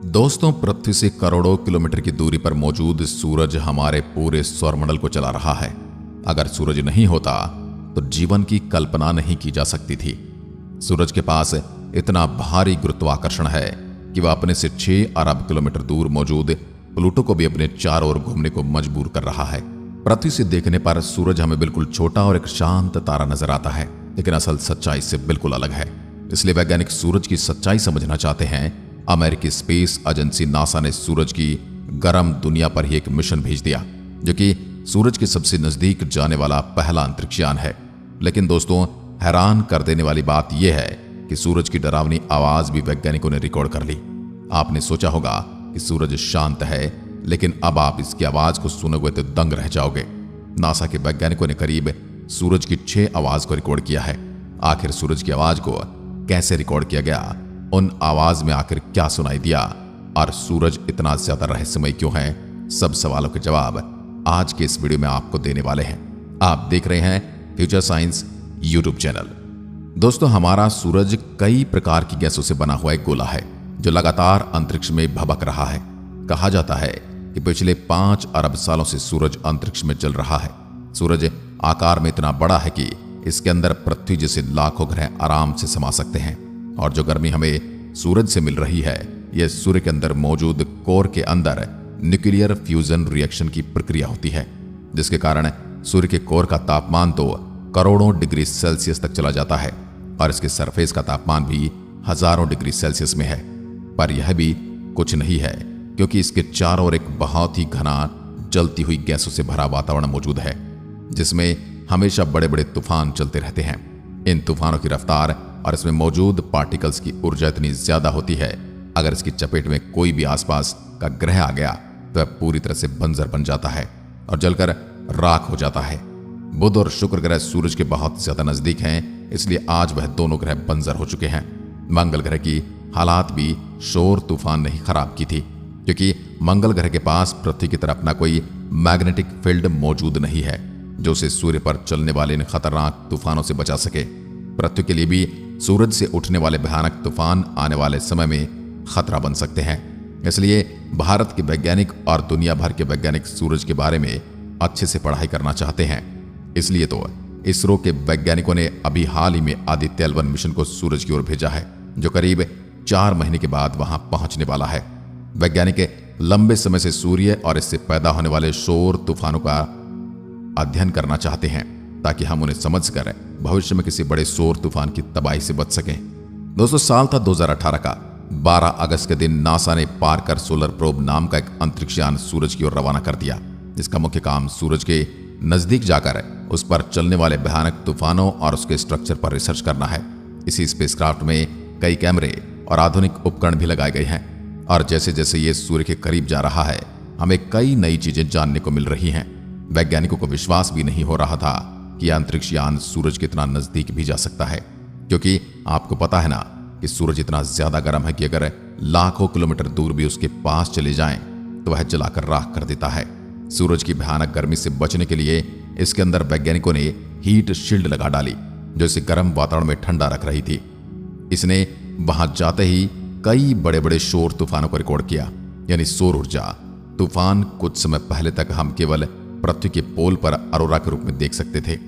दोस्तों, पृथ्वी से करोड़ों किलोमीटर की दूरी पर मौजूद सूरज हमारे पूरे सौरमंडल को चला रहा है। अगर सूरज नहीं होता तो जीवन की कल्पना नहीं की जा सकती थी। सूरज के पास इतना भारी गुरुत्वाकर्षण है कि वह अपने से 6 अरब किलोमीटर दूर मौजूद प्लूटो को भी अपने चारों ओर घूमने को मजबूर कर रहा है। पृथ्वी से देखने पर सूरज हमें बिल्कुल छोटा और एक शांत तारा नजर आता है, लेकिन असल सच्चाई इससे बिल्कुल अलग है। इसलिए वैज्ञानिक सूरज की सच्चाई समझना चाहते हैं। अमेरिकी स्पेस एजेंसी नासा ने सूरज की गर्म दुनिया पर ही एक मिशन भेज दिया, जो कि सूरज के सबसे नजदीक जाने वाला पहला अंतरिक्षयान है। लेकिन दोस्तों, हैरान कर देने वाली बात यह है कि सूरज की डरावनी आवाज भी वैज्ञानिकों ने रिकॉर्ड कर ली। आपने सोचा होगा कि सूरज शांत है, लेकिन अब आप इसकी आवाज को सुनोगे तो दंग रह जाओगे। नासा के वैज्ञानिकों ने करीब सूरज की 6 आवाज को रिकॉर्ड किया है। आखिर सूरज की आवाज को कैसे रिकॉर्ड किया गया, उन आवाज में आखिर क्या सुनाई दिया, और सूरज इतना ज्यादा रहस्यमय क्यों है, सब सवालों के जवाब आज के इस वीडियो में आपको देने वाले हैं। आप देख रहे हैं फ्यूचर साइंस यूट्यूब चैनल। दोस्तों, हमारा सूरज कई प्रकार की गैसों से बना हुआ एक गोला है जो लगातार अंतरिक्ष में भभक रहा है। कहा जाता है कि पिछले 5 अरब सालों से सूरज अंतरिक्ष में जल रहा है। सूरज आकार में इतना बड़ा है कि इसके अंदर पृथ्वी जैसे लाखों ग्रह आराम से समा सकते हैं, और जो गर्मी हमें सूरज से मिल रही है, यह सूर्य के अंदर मौजूद कोर के अंदर न्यूक्लियर फ्यूजन रिएक्शन की प्रक्रिया होती है, जिसके कारण सूर्य के कोर का तापमान तो करोड़ों डिग्री सेल्सियस तक चला जाता है, और इसके सरफेस का तापमान भी हजारों डिग्री सेल्सियस में है। पर यह भी कुछ नहीं है, क्योंकि इसके चारों ओर एक बहुत ही घना जलती हुई गैसों से भरा वातावरण मौजूद है, जिसमें हमेशा बड़े बड़े तूफान चलते रहते हैं। इन तूफानों की रफ्तार और इसमें मौजूद पार्टिकल्स की ऊर्जा इतनी ज्यादा होती है, अगर इसकी चपेट में कोई भी आसपास का ग्रह आ गया तो वह पूरी तरह से बंजर बन जाता है और जलकर राख हो जाता है। बुध और शुक्र ग्रह सूरज के बहुत ज्यादा नजदीक हैं, इसलिए आज वह दोनों ग्रह बंजर हो चुके हैं। मंगल ग्रह की हालात भी शोर तूफान ने ही खराब की थी, क्योंकि मंगल ग्रह के पास पृथ्वी की तरह अपना कोई मैग्नेटिक फील्ड मौजूद नहीं है जो उसे सूर्य पर चलने वाले इन खतरनाक तूफानों से बचा सके। पृथ्वी के लिए भी सूरज से उठने वाले भयानक तूफान आने वाले समय में खतरा बन सकते हैं। इसलिए भारत के वैज्ञानिक और दुनिया भर के वैज्ञानिक सूरज के बारे में अच्छे से पढ़ाई करना चाहते हैं। इसलिए तो इसरो के वैज्ञानिकों ने अभी हाल ही में आदित्य L1 मिशन को सूरज की ओर भेजा है, जो करीब 4 महीने के बाद वहां पहुंचने वाला है। वैज्ञानिक लंबे समय से सूर्य और इससे पैदा होने वाले शोर तूफानों का अध्ययन करना चाहते हैं, ताकि हम उन्हें समझकर भविष्य में किसी बड़े शोर तूफान की तबाही से बच सकें। दोस्तों, साल था 2018 का। 12 अगस्त के दिन नासा ने पार्कर सोलर प्रोब नाम का एक अंतरिक्षयान सूरज की ओर रवाना कर दिया, जिसका मुख्य काम सूरज के नजदीक जाकर उस पर चलने वाले भयानक तूफानों और उसके स्ट्रक्चर पर रिसर्च करना है। इसी स्पेसक्राफ्ट में कई कैमरे और आधुनिक उपकरण भी लगाए गए हैं, और जैसे जैसे ये सूर्य के करीब जा रहा है, हमें कई नई चीजें जानने को मिल रही हैं। वैज्ञानिकों को विश्वास भी नहीं हो रहा था कि यह अंतरिक्षयान सूरज के इतना नजदीक भी जा सकता है, क्योंकि आपको पता है ना कि सूरज इतना ज्यादा गर्म है कि अगर लाखों किलोमीटर दूर भी उसके पास चले जाएं तो वह जलाकर राख कर देता है। सूरज की भयानक गर्मी से बचने के लिए इसके अंदर वैज्ञानिकों ने हीट शील्ड लगा डाली, जो इसे गर्म वातावरण में ठंडा रख रही थी। इसने वहां जाते ही कई बड़े बड़े शोर तूफानों को रिकॉर्ड किया, यानी सौर ऊर्जा तूफान कुछ समय पहले तक हम केवल पृथ्वी के पोल पर अरोरा के रूप में देख सकते थे।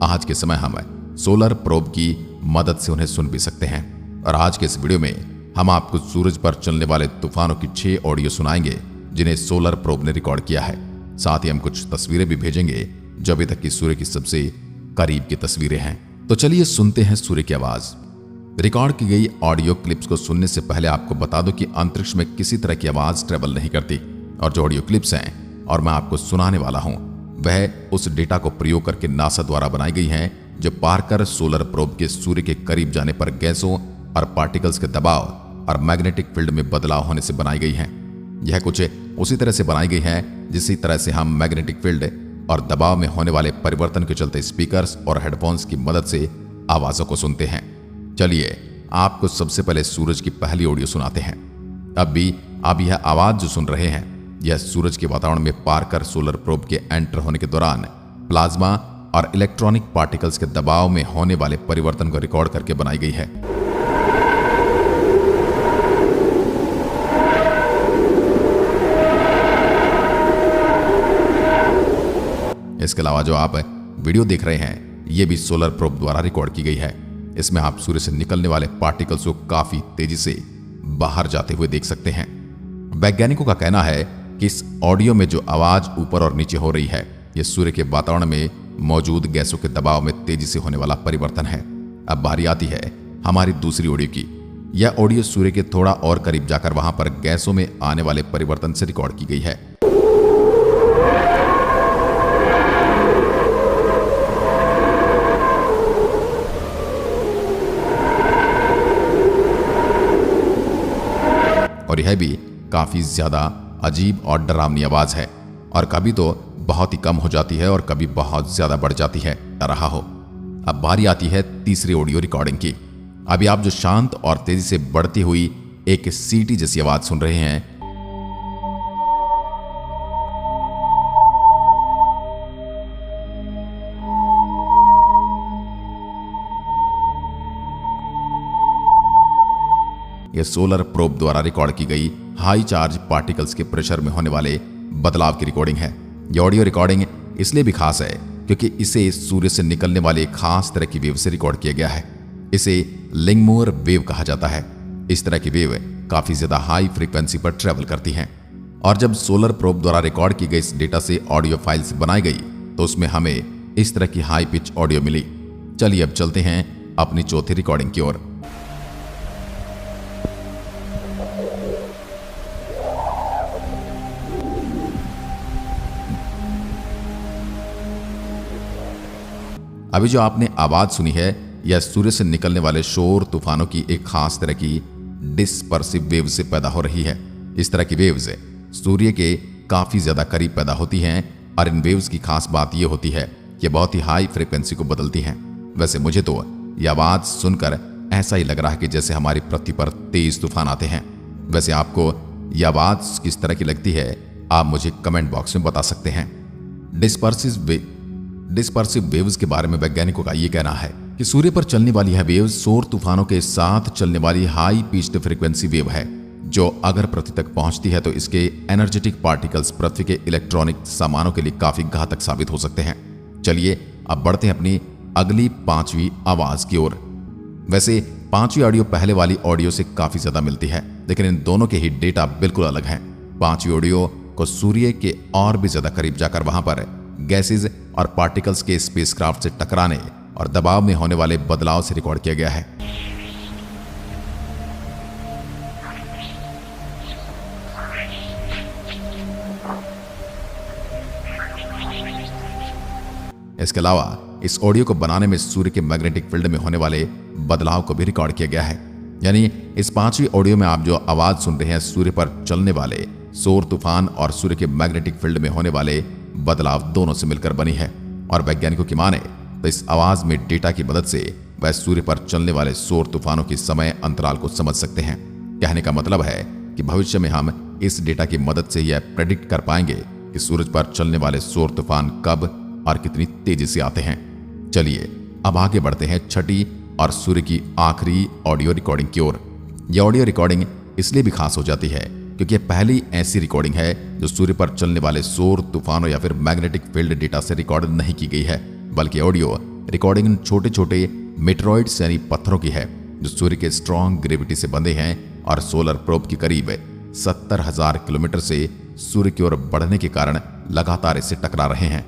आज के समय हम सोलर प्रोब की मदद से उन्हें सुन भी सकते हैं, और आज के इस वीडियो में हम आपको सूरज पर चलने वाले तूफानों की 6 ऑडियो सुनाएंगे, जिन्हें सोलर प्रोब ने रिकॉर्ड किया है। साथ ही हम कुछ तस्वीरें भी भेजेंगे जो अभी तक की सूर्य की सबसे करीब की तस्वीरें हैं। तो चलिए सुनते हैं सूर्य की आवाज। रिकॉर्ड की गई ऑडियो क्लिप्स को सुनने से पहले आपको बता दूं कि अंतरिक्ष में किसी तरह की आवाज ट्रेवल नहीं करती, और जो ऑडियो क्लिप्स हैं और मैं आपको सुनाने वाला हूं, वह उस डेटा को प्रयोग करके नासा द्वारा बनाई गई हैं, जो पार्कर सोलर प्रोब के सूर्य के करीब जाने पर गैसों और पार्टिकल्स के दबाव और मैग्नेटिक फील्ड में बदलाव होने से बनाई गई हैं। यह कुछ उसी तरह से बनाई गई है जिसी तरह से हम मैग्नेटिक फील्ड और दबाव में होने वाले परिवर्तन के चलते स्पीकर्स और हेडफोन्स की मदद से आवाजों को सुनते हैं। चलिए आपको सबसे पहले सूरज की पहली ऑडियो सुनाते हैं। अब यह आवाज जो सुन रहे हैं, यह सूरज के वातावरण में पार्कर सोलर प्रोब के एंटर होने के दौरान प्लाज्मा और इलेक्ट्रॉनिक पार्टिकल्स के दबाव में होने वाले परिवर्तन को रिकॉर्ड करके बनाई गई है। इसके अलावा जो आप वीडियो देख रहे हैं ये भी सोलर प्रोब द्वारा रिकॉर्ड की गई है। इसमें आप सूर्य से निकलने वाले पार्टिकल्स को काफी तेजी से बाहर जाते हुए देख सकते हैं। वैज्ञानिकों का कहना है कि इस ऑडियो में जो आवाज ऊपर और नीचे हो रही है ये सूर्य के वातावरण में मौजूद गैसों के दबाव में तेजी से होने वाला परिवर्तन है। अब बारी आती है हमारी दूसरी ऑडियो की। यह ऑडियो सूर्य के थोड़ा और करीब जाकर वहां पर गैसों में आने वाले परिवर्तन से रिकॉर्ड की गई है। और यह भी काफी ज्यादा अजीब और डरावनी आवाज है और कभी तो बहुत ही कम हो जाती है और कभी बहुत ज्यादा बढ़ जाती है रहा हो। अब बारी आती है तीसरी ऑडियो रिकॉर्डिंग की। अभी आप जो शांत और तेजी से बढ़ती हुई एक सीटी जैसी आवाज सुन रहे हैं यह सोलर प्रोब द्वारा रिकॉर्ड की गई हाई चार्ज पार्टिकल्स के प्रेशर में होने वाले बदलाव की रिकॉर्डिंग है। यह ऑडियो रिकॉर्डिंग इसलिए भी खास है क्योंकि इसे सूर्य से निकलने वाले एक खास तरह की वेव से रिकॉर्ड किया गया है। इसे लिंगमूर वेव कहा जाता है। इस तरह की वेव काफी ज्यादा हाई फ्रीक्वेंसी पर ट्रेवल करती हैं और जब सोलर प्रोब द्वारा रिकॉर्ड की गई इस डेटा से ऑडियो फाइल्स बनाई गई तो उसमें हमें इस तरह की हाई पिच ऑडियो मिली। चलिए अब चलते हैं अपनी चौथी रिकॉर्डिंग की ओर। अभी जो आपने आवाज सुनी है यह सूर्य से निकलने वाले शोर तूफानों की एक खास तरह की डिस्पर्सिव वेव से पैदा हो रही है। इस तरह की वेव्स सूर्य के काफी ज्यादा करीब पैदा होती हैं और इन वेव्स की खास बात यह होती है कि बहुत ही हाई फ्रीक्वेंसी को बदलती हैं। वैसे मुझे तो यह आवाज सुनकर ऐसा ही लग रहा है कि जैसे हमारी पृथ्वी पर तेज तूफान आते हैं। वैसे आपको यह आवाज किस तरह की लगती है आप मुझे कमेंट बॉक्स में बता सकते हैं। डिस्पर्सिव वेव्स के बारे में वैज्ञानिकों का यह कहना है कि सूर्य पर चलने वाली यह वेव सौर तूफानों के साथ चलने वाली हाई पिच्ड फ्रीक्वेंसी वेव है जो अगर पृथ्वी तक पहुंचती है तो इसके एनर्जेटिक पार्टिकल्स पृथ्वी के इलेक्ट्रॉनिक सामानों के लिए काफी घातक साबित हो सकते हैं। चलिए अब बढ़ते हैं अपनी अगली पांचवी आवाज की ओर। वैसे पांचवी ऑडियो पहले वाली ऑडियो से काफी ज्यादा मिलती है लेकिन इन दोनों के ही डेटा बिल्कुल अलग हैं। पांचवी ऑडियो को सूर्य के और भी ज्यादा करीब जाकर वहां पर गैसेज और पार्टिकल्स के स्पेसक्राफ्ट से टकराने और दबाव में होने वाले बदलाव से रिकॉर्ड किया गया है। इसके अलावा इस ऑडियो को बनाने में सूर्य के मैग्नेटिक फील्ड में होने वाले बदलाव को भी रिकॉर्ड किया गया है। यानी इस पांचवी ऑडियो में आप जो आवाज सुन रहे हैं सूर्य पर चलने वाले सौर तूफान और सूर्य के मैग्नेटिक फील्ड में होने वाले बदलाव दोनों से मिलकर बनी है। और वैज्ञानिकों की माने तो इस आवाज में डेटा की मदद से वह सूर्य पर चलने वाले सौर तूफानों की समय अंतराल को समझ सकते हैं। कहने का मतलब है कि भविष्य में हम इस डेटा की मदद से यह प्रेडिक्ट कर पाएंगे कि सूरज पर चलने वाले सौर तूफान कब और कितनी तेजी से आते हैं। चलिए अब आगे बढ़ते हैं छठी और सूर्य की आखिरी ऑडियो रिकॉर्डिंग की ओर। यह ऑडियो रिकॉर्डिंग इसलिए भी खास हो जाती है क्योंकि यह पहली ऐसी रिकॉर्डिंग है जो सूर्य पर चलने वाले सौर तूफानों या फिर मैग्नेटिक फील्ड डेटा से रिकॉर्ड नहीं की गई है, बल्कि ऑडियो रिकॉर्डिंग छोटे छोटे मेटेरॉइड्स यानी पत्थरों की है जो सूर्य के स्ट्रॉन्ग ग्रेविटी से बंधे हैं और सोलर प्रोब के करीब 70,000 किलोमीटर से सूर्य की ओर बढ़ने के कारण लगातार इससे टकरा रहे हैं।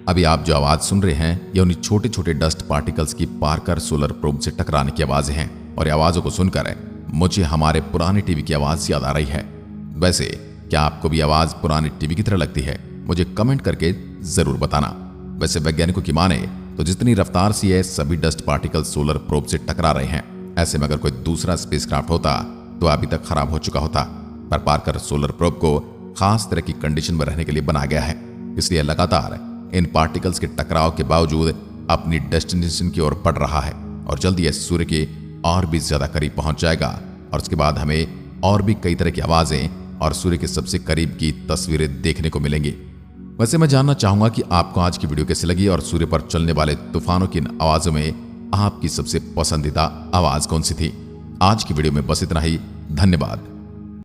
अभी आप जो आवाज सुन रहे हैं ये उन्हीं छोटे छोटे डस्ट पार्टिकल्स की पार्कर सोलर प्रोब से टकराने की आवाजें हैं और आवाजों को सुनकर मुझे हमारे पुराने टीवी की आवाज याद आ रही है। वैसे क्या आपको भी आवाज पुराने टीवी की तरह लगती है? मुझे कमेंट करके जरूर बताना। वैसे वैज्ञानिकों की माने तो जितनी रफ्तार से है सभी डस्ट पार्टिकल सोलर प्रोब से टकरा रहे हैं। ऐसे में अगर कोई दूसरा स्पेसक्राफ्ट होता तो अभी तक खराब हो चुका होता, पर पार्कर सोलर प्रोब को खास तरह की कंडीशन में रहने के लिए बनाया गया है। इसलिए लगातार इन पार्टिकल्स के टकराव के बावजूद अपनी डेस्टिनेशन की ओर बढ़ रहा है और जल्दी यह सूर्य के और भी ज्यादा करीब पहुंच जाएगा और उसके बाद हमें और भी कई तरह की आवाजें और सूर्य के सबसे करीब की तस्वीरें देखने को मिलेंगी। वैसे मैं जानना चाहूंगा कि आपको आज की वीडियो कैसी लगी और सूर्य पर चलने वाले तूफानों की इन आवाजों में आपकी सबसे पसंदीदा आवाज कौन सी थी। आज की वीडियो में बस इतना ही। धन्यवाद।